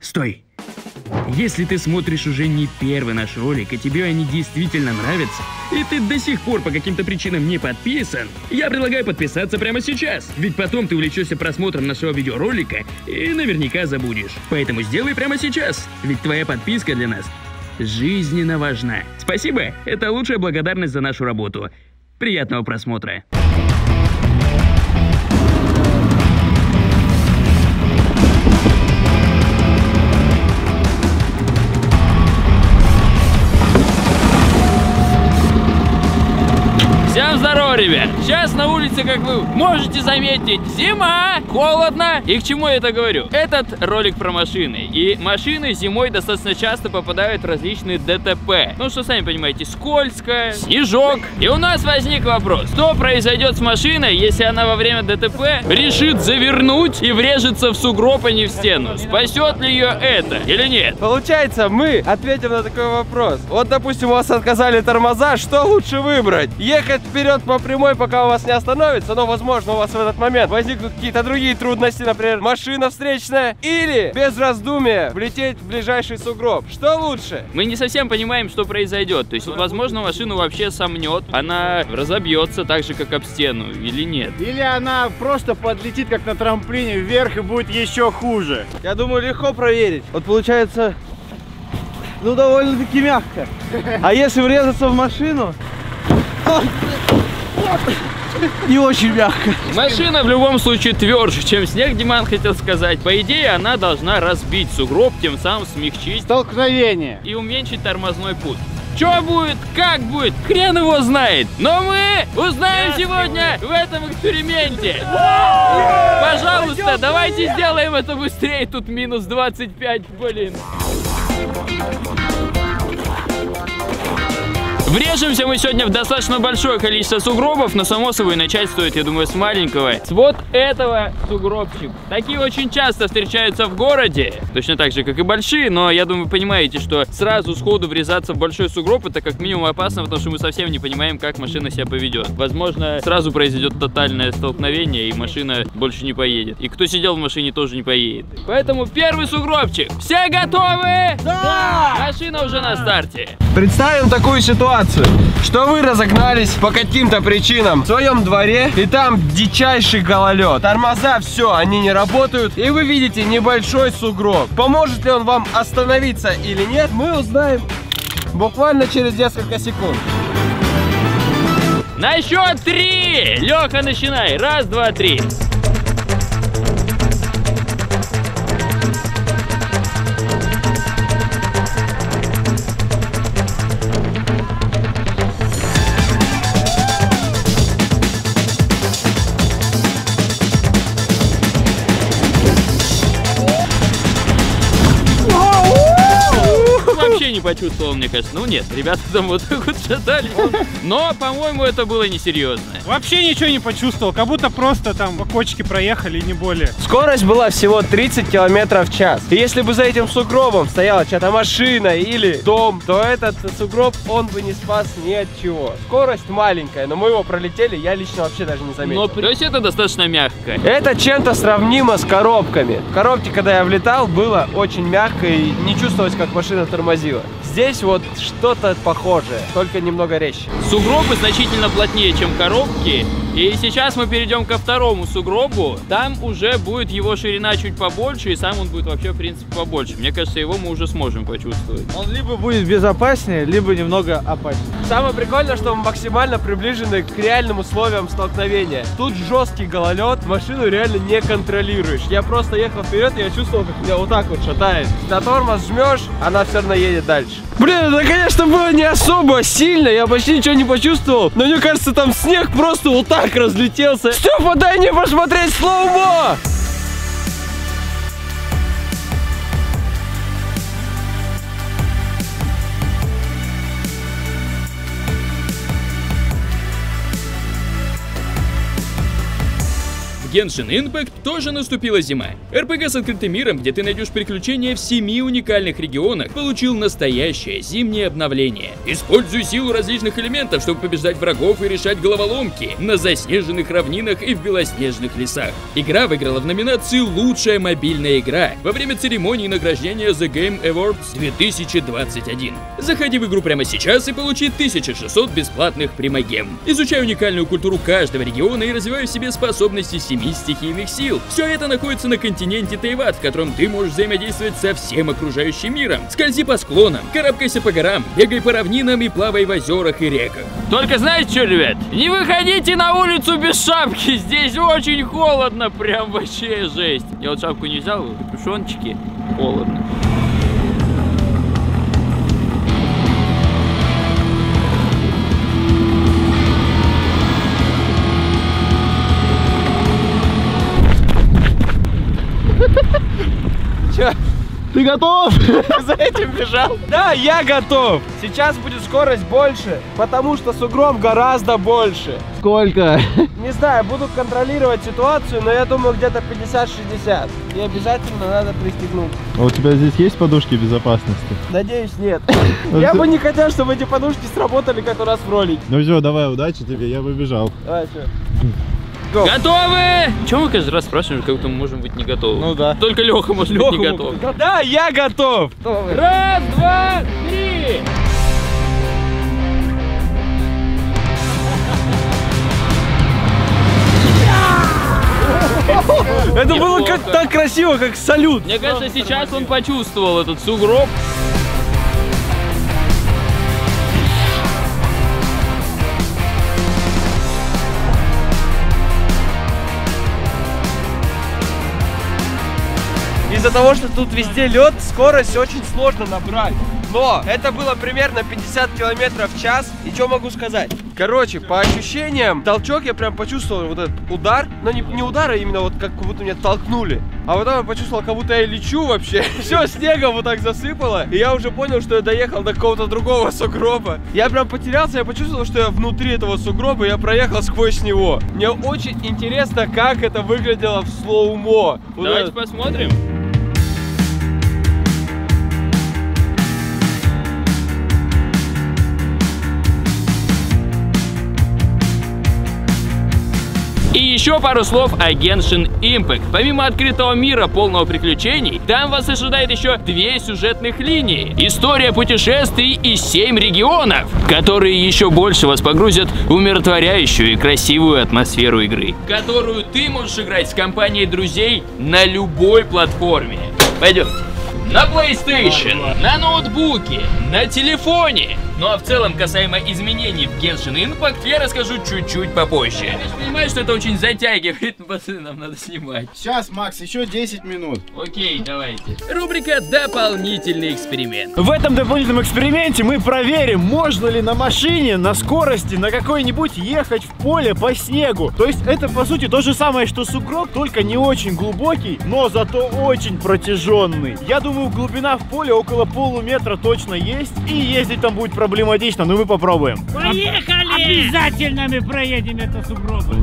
Стой! Если ты смотришь уже не первый наш ролик, и тебе они действительно нравятся, и ты до сих пор по каким-то причинам не подписан, я предлагаю подписаться прямо сейчас, ведь потом ты увлечешься просмотром нашего видеоролика и наверняка забудешь. Поэтому сделай прямо сейчас, ведь твоя подписка для нас жизненно важна. Спасибо, это лучшая благодарность за нашу работу. Приятного просмотра. Всем здорово, ребят! Сейчас на улице, как вы можете заметить, зима, холодно. И к чему я это говорю? Этот ролик про машины. И машины зимой достаточно часто попадают в различные ДТП. Ну, что сами понимаете, скользко, снежок. И у нас возник вопрос, что произойдет с машиной, если она во время ДТП решит завернуть и врежется в сугроб, а не в стену? Спасет ли ее это или нет? Получается, мы ответим на такой вопрос. Вот, допустим, у вас отказали тормоза, что лучше выбрать? Ехать вперед по прямой, пока у вас не остановится, но, возможно, у вас в этот момент возникнут какие-то другие трудности, например, машина встречная, или без раздумия влететь в ближайший сугроб. Что лучше? Мы не совсем понимаем, что произойдет. То есть, возможно, машину вообще сомнет, она разобьется так же, как об стену, или нет. Или она просто подлетит, как на трамплине, вверх и будет еще хуже. Я думаю, легко проверить. Вот получается, ну, довольно-таки мягко. А если врезаться в машину? Не очень мягко. Машина в любом случае тверже, чем снег, Диман хотел сказать. По идее, она должна разбить сугроб, тем самым смягчить Столкновение. и уменьшить тормозной путь. Что будет, как будет, хрен его знает. Но мы узнаем сегодня в этом эксперименте. Пожалуйста, давайте сделаем это быстрее. Тут минус 25, блин. Врежемся мы сегодня в достаточно большое количество сугробов, но само собой начать стоит, я думаю, с маленького. С вот этого сугробчика. Такие очень часто встречаются в городе, точно так же, как и большие, но я думаю, вы понимаете, что сразу сходу врезаться в большой сугроб это как минимум опасно, потому что мы совсем не понимаем, как машина себя поведет. Возможно, сразу произойдет тотальное столкновение, и машина больше не поедет. И кто сидел в машине, тоже не поедет. Поэтому первый сугробчик. Все готовы? Да! Машина уже на старте. Представим такую ситуацию, что вы разогнались по каким-то причинам в своем дворе, и там дичайший гололед. Тормоза, все, они не работают, и вы видите небольшой сугроб. Поможет ли он вам остановиться или нет, мы узнаем буквально через несколько секунд. На счет 3! Леха, начинай. Раз, два, три. Вообще не почувствовал, мне кажется. Ну нет, ребята там вот так вот шатались. Но, по-моему, это было несерьезно. Вообще ничего не почувствовал, как будто просто там по кочке проехали и не более. Скорость была всего 30 км в час. И если бы за этим сугробом стояла чья-то машина или дом, то этот сугроб, он бы не спас ни от чего. Скорость маленькая, но мы его пролетели, я лично вообще даже не заметил. То есть это достаточно мягко. Это чем-то сравнимо с коробками. В коробке, когда я влетал, было очень мягко и не чувствовалось, как машина тормозила. Здесь вот что-то похожее, только немного резче. Сугробы значительно плотнее, чем коробки. И сейчас мы перейдем ко второму сугробу. Там уже будет его ширина чуть побольше, и сам он будет вообще, в принципе, побольше. Мне кажется, его мы уже сможем почувствовать. Он либо будет безопаснее, либо немного опаснее. Самое прикольное, что мы максимально приближены к реальным условиям столкновения. Тут жесткий гололед, машину реально не контролируешь. Я просто ехал вперед, и я чувствовал, как меня вот так вот шатает. На тормоз жмешь, она все равно едет дальше. Блин, это, конечно, было не особо сильно, я почти ничего не почувствовал. Но мне кажется, там снег просто вот так разлетелся. Степа, дай мне посмотреть слоумо! в Genshin Impact тоже наступила зима. РПГ с открытым миром, где ты найдешь приключения в 7 уникальных регионах, получил настоящее зимнее обновление. Используй силу различных элементов, чтобы побеждать врагов и решать головоломки на заснеженных равнинах и в белоснежных лесах. Игра выиграла в номинации «Лучшая мобильная игра» во время церемонии награждения The Game Awards 2021. Заходи в игру прямо сейчас и получи 1600 бесплатных примагем. Изучай уникальную культуру каждого региона и развивай в себе способности 7 стихийных сил. Все это находится на континенте Тейват, в котором ты можешь взаимодействовать со всем окружающим миром. Скользи по склонам, карабкайся по горам, бегай по равнинам и плавай в озерах и реках. Только знаете что, ребят? Не выходите на улицу без шапки, здесь очень холодно, прям вообще жесть. Я вот шапку не взял, капюшончики, холодно. Че? Ты готов? За этим бежал? Да, я готов. Сейчас будет скорость больше, потому что с угром гораздо больше. Сколько? Не знаю, буду контролировать ситуацию, но я думаю где-то 50-60. И обязательно надо пристегнуться. А у тебя здесь есть подушки безопасности? Надеюсь, нет. Я бы не хотел, чтобы эти подушки сработали, как у нас в ролике. Ну все, давай, удачи тебе, я побежал. Давай, все. Готовы? Чего мы каждый раз спрашиваем, как будто мы можем быть не готовы? Ну да. Только Леха может быть не готов. Да, я готов. Раз, два, три. Это было как так красиво, как салют. Мне кажется, сейчас он почувствовал этот сугроб. Из-за того, что тут везде лед, скорость очень сложно набрать. Но это было примерно 50 километров в час. И что могу сказать? Короче, по ощущениям, толчок я прям почувствовал, вот этот удар. Но не удар, а именно вот как будто меня толкнули. А потом я почувствовал, как будто я лечу вообще. Все снегом вот так засыпало. И я уже понял, что я доехал до какого-то другого сугроба. Я прям потерялся, я почувствовал, что я внутри этого сугроба, и я проехал сквозь него. Мне очень интересно, как это выглядело в слоумо. Давайте посмотрим. И еще пару слов о Genshin Impact. Помимо открытого мира, полного приключений, там вас ожидает еще 2 сюжетных линии. История путешествий и 7 регионов, которые еще больше вас погрузят в умиротворяющую и красивую атмосферу игры, которую ты можешь играть с компанией друзей на любой платформе. Пойдемте. На PlayStation, на ноутбуке, на телефоне. Ну а в целом, касаемо изменений в Genshin Impact, я расскажу чуть-чуть попозже. Я же понимаю, что это очень затягивает, но пацаны, нам надо снимать. Сейчас, Макс, еще 10 минут. Окей, давайте. Рубрика «Дополнительный эксперимент». В этом дополнительном эксперименте мы проверим, можно ли на машине, на скорости, на какой-нибудь ехать в поле по снегу. То есть это, по сути, то же самое, что сугроб, только не очень глубокий, но зато очень протяженный. Я думаю, глубина в поле около полуметра точно есть, и ездить там будет проблематично, но мы попробуем. Поехали! Обязательно мы проедем это сугробы.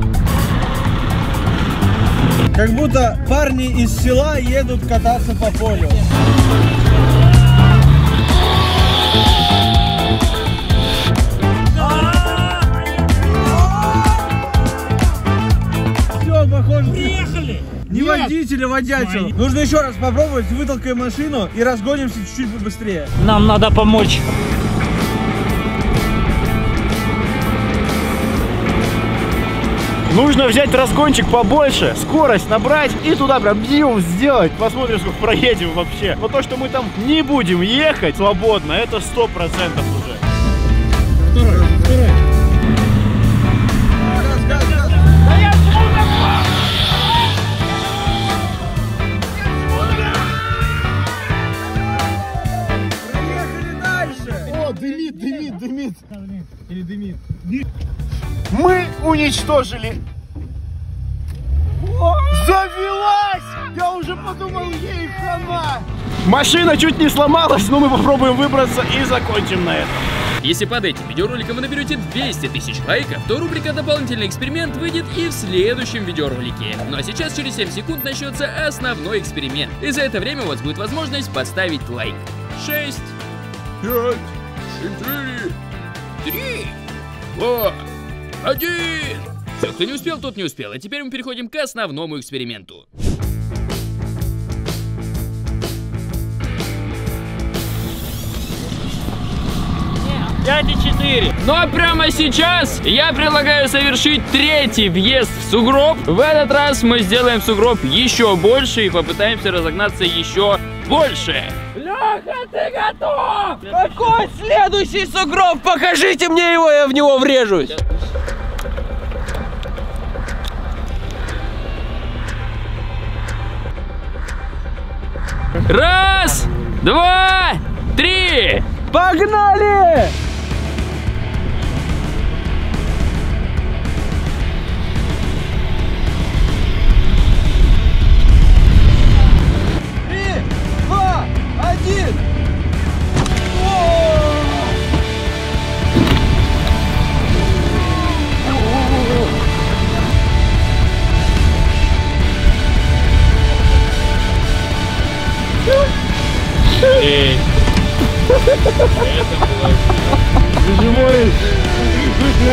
Как будто парни из села едут кататься по полю. Все, похоже. Приехали! Не водитель, а водятел. Нужно еще раз попробовать, вытолкаем машину и разгонимся чуть-чуть быстрее. Нам надо помочь. Нужно взять разгончик побольше, скорость набрать и туда прям бьем сделать. Посмотрим, сколько проедем вообще. Но то, что мы там не будем ехать свободно, это 100% уже. Второй. Дымит. Или дымит. Мы уничтожили. Завелась! Я уже подумал, ей хана. Машина чуть не сломалась, но мы попробуем выбраться и закончим на этом. Если под этим видеороликом вы наберете 200 тысяч лайков, то рубрика «Дополнительный эксперимент» выйдет и в следующем видеоролике. Ну а сейчас через 7 секунд начнется основной эксперимент. И за это время у вас будет возможность поставить лайк. 6, 5, 4, 3, 2, 1. Все, кто не успел, тот не успел. А теперь мы переходим к основному эксперименту. 5,4. Но прямо сейчас я предлагаю совершить третий въезд в сугроб. В этот раз мы сделаем сугроб еще больше и попытаемся разогнаться еще больше. Леха, ты готов? Какой следующий сугроб? Покажите мне его, я в него врежусь. Раз, два, три. Погнали!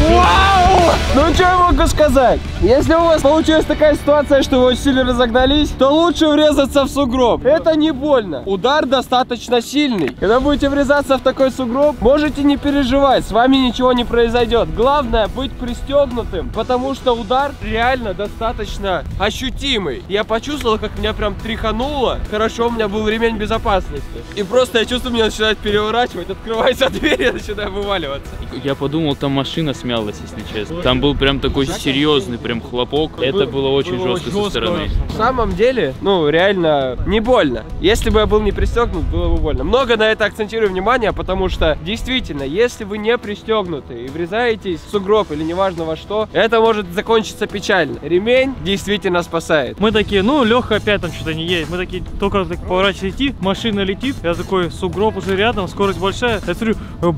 Вау! Ну что я могу сказать? Если у вас получилась такая ситуация, что вы очень сильно разогнались, то лучше врезаться в сугроб. Это не больно. Удар достаточно сильный. Когда будете врезаться в такой сугроб, можете не переживать, с вами ничего не произойдет. Главное быть пристегнутым, потому что удар реально достаточно ощутимый. Я почувствовал, как меня прям тряхануло. Хорошо, у меня был ремень безопасности. И просто я чувствую, меня начинает переворачивать, открывается дверь, я начинаю вываливаться. Я подумал, там машина смялась, если честно. Там был прям такой серьезный прям хлопок. Это было очень жестко со стороны. В самом деле, ну, реально не больно. Если бы я был не пристегнут, было бы больно. Много на это акцентирую внимание, потому что действительно, если вы не пристегнуты и врезаетесь в сугроб или неважно во что, это может закончиться печально. Ремень действительно спасает. Мы такие, ну, Леха опять там что-то не едет. Мы такие, только так поворачиваемся идти, машина летит. Я такой, сугроб уже рядом, скорость большая. Я смотрю, буф,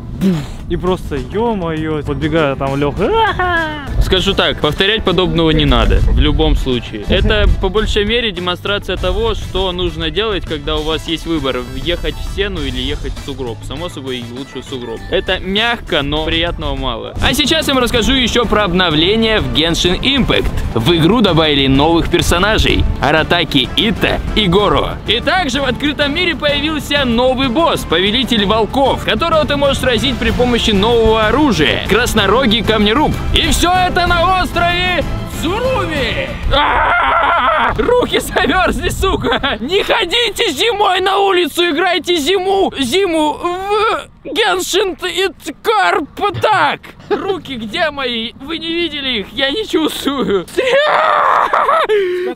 и просто, ё-моё, подбегаю, там Леха. Скажу так, повторять подобного не надо, в любом случае. Это по большей мере демонстрация того, что нужно делать, когда у вас есть выбор, ехать в стену или ехать в сугроб. Само собой, лучше в сугроб. Это мягко, но приятного мало. А сейчас я вам расскажу еще про обновление в Genshin Impact. В игру добавили новых персонажей: Аратаки Итта и Горо. И также в открытом мире появился новый босс, Повелитель Волков, которого ты можешь сразить при помощи нового оружия — Краснорогий Камнеруб. И все это на острове Цуруми! Руки замерзли, сука! Не ходите зимой на улицу, играйте зиму в Genshin Impact. Так! Руки где мои? Вы не видели их? Я не чувствую.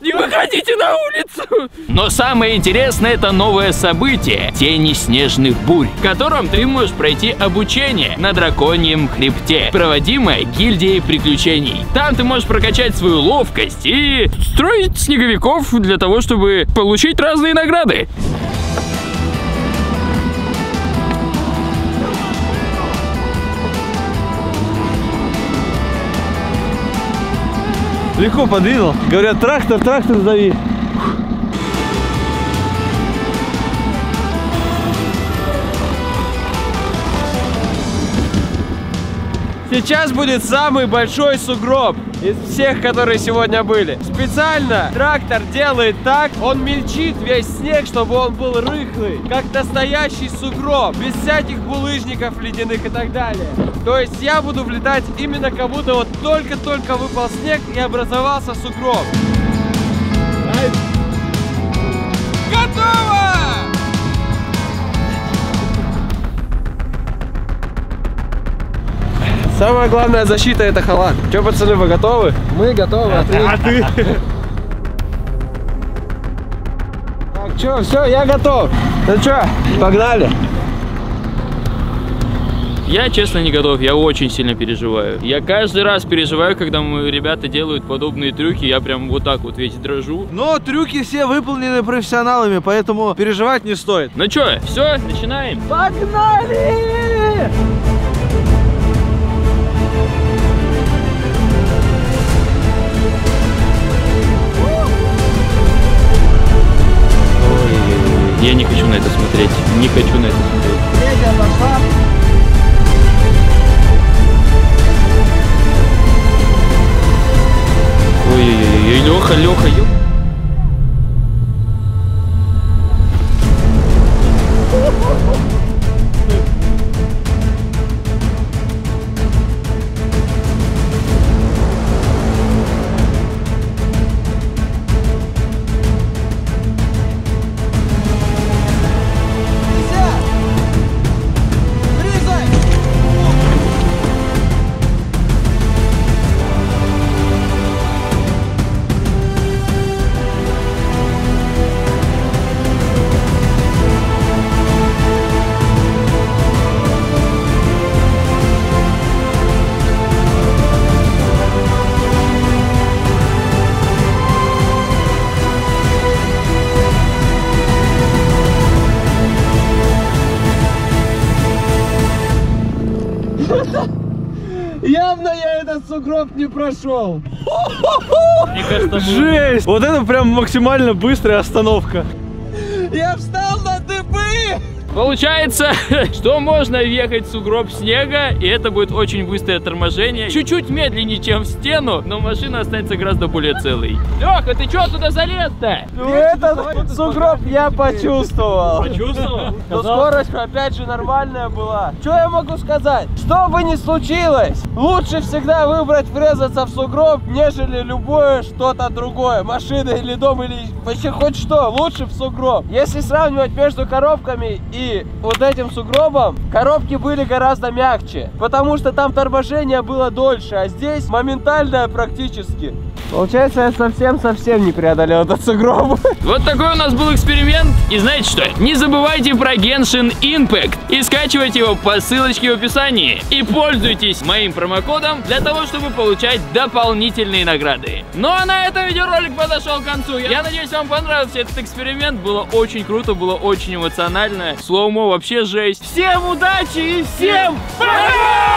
Не выходите на улицу! Но самое интересное — это новое событие — Тени Снежных Бурь, в котором ты можешь пройти обучение на Драконьем Хребте, проводимое гильдией приключений. Там ты можешь прокачать свою ловкость и строить снеговиков для того, чтобы получить разные награды. Легко подвинул. Говорят, трактор, сдави. Сейчас будет самый большой сугроб из всех, которые сегодня были. Специально трактор делает так, он мельчит весь снег, чтобы он был рыхлый, как настоящий сугроб, без всяких булыжников ледяных и так далее. То есть я буду влетать именно как будто вот только-только выпал снег и образовался сугроб. Готово! Самая главная защита — это халат. Че, пацаны, вы готовы? Мы готовы. А ты? Так, че, все, я готов. Ну че, погнали. Я, честно, не готов, я очень сильно переживаю. Я каждый раз переживаю, когда ребята делают подобные трюки, я прям вот так вот весь дрожу. Но трюки все выполнены профессионалами, поэтому переживать не стоит. Ну чё, все, начинаем? Погнали! Я не хочу на это смотреть. Не хочу на это смотреть. Третья пошла. Ой-ой-ой, Леха, Леха. Явно я этот сугроб не прошел. Мне кажется, Жесть! Вот это прям максимально быстрая остановка. Я встал на дыбы. Получается, что можно въехать в сугроб снега, и это будет очень быстрое торможение. Чуть-чуть медленнее, чем в стену, но машина останется гораздо более целой. Леха, ты чё туда залез-то? Этот сугроб я почувствовал. почувствовал? Но скорость опять же нормальная была. Что я могу сказать? Что бы ни случилось, лучше всегда выбрать врезаться в сугроб, нежели любое что-то другое. Машина или дом, или вообще хоть что. Лучше в сугроб. Если сравнивать между коробками и вот этим сугробом, коробки были гораздо мягче, потому что там торможение было дольше, а здесь моментальное практически. Получается, я совсем не преодолел этот сугроб. Вот такой у нас был эксперимент. И знаете что? Не забывайте про Genshin Impact и скачивайте его по ссылочке в описании. И пользуйтесь моим промокодом для того, чтобы получать дополнительные награды. Ну а на этом видеоролик подошел к концу. Я надеюсь, вам понравился этот эксперимент. Было очень круто, было очень эмоционально. Слоумо вообще жесть. Всем удачи и всем пока!